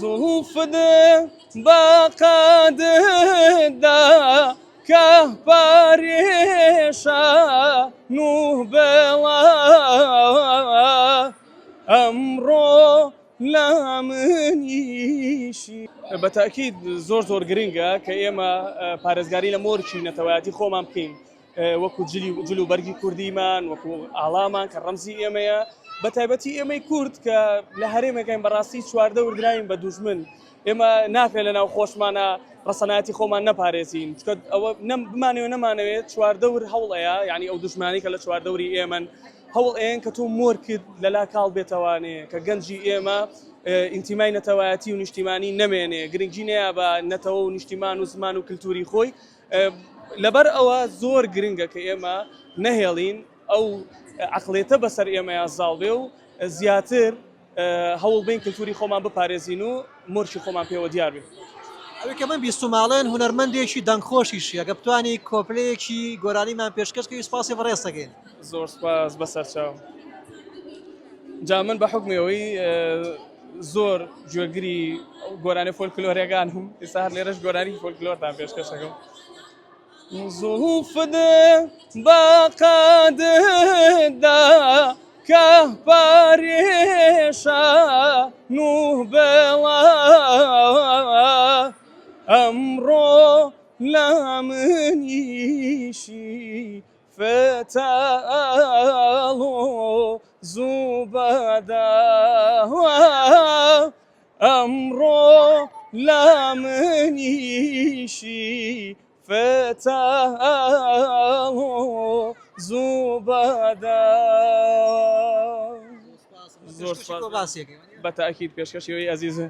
زوفده بقددا كهباريشا نوبلا أمرو لا منيشي بتأكيد زور گرنگە کە ئێمە پارێزگاری لە مۆرچی نەتەوایەتی خۆمان بکەین وەکو جلو بەرگی کوردیمان وەکو ئاڵامان کە ڕەمزی ئێمەیە بە تایبەتی ئێمەی کورد کە لە هەرێمەکەین بەڕاستی چواردە وردراین بە دوژمن ئێمە ناکرێت لە ناو خۆشمانە ڕەسەنایەتی خۆمان نەپارێزین چکە ئەوە بمانەوێت نەمانەوێت چواردەور هەوڵەیە یعنی ئەو دوژمانی کە لە چواردەوری ئێمەن هەوڵ ئێن کە تۆ مۆر کرد لە لا کاڵ بێتەوانێ کە گەنجی ئێمە ئینتیمای نەتەوایەتی و نیشتیمانی نەمێنێ گرنگی نەیە بە نەتەوە و نیشتیمان و زمان و کللتوری خۆی لەبەر ئەوە زۆر گرنگە کە ئێمە نەهێڵین ئەو عقلێتە بەسەر ئێمە یازاڵ بێ و زیاتر هەوڵ بین کللتوری خۆمان بپارێزین و مۆرشی خۆمان پێوە دیار بێت. ئەوەی کە من بیستماڵێن هونەرمەندێکی دەنگخۆشیشی ئەگە بتوانی کۆپلەیەکی گۆرانیمان پێشکەشکەوی سپاسی بەڕێز دەکەین. زۆر سپاس بەسەر چاو. جا من بە حکمەوەی زۆر گوێگری گۆرانی فۆلکلۆرەکانم ئێستا هەر لێرەش گۆرانی فۆلکلۆرتان پێشکەشەکەم. زوفده بقددا كهباريشا نوبلا أمرو لا منيشي فتالو زبدا أمرو لا منيشي فتالو زبدا زۆر بەتأكيد پێشکەشی ئەوەی عەزیزە.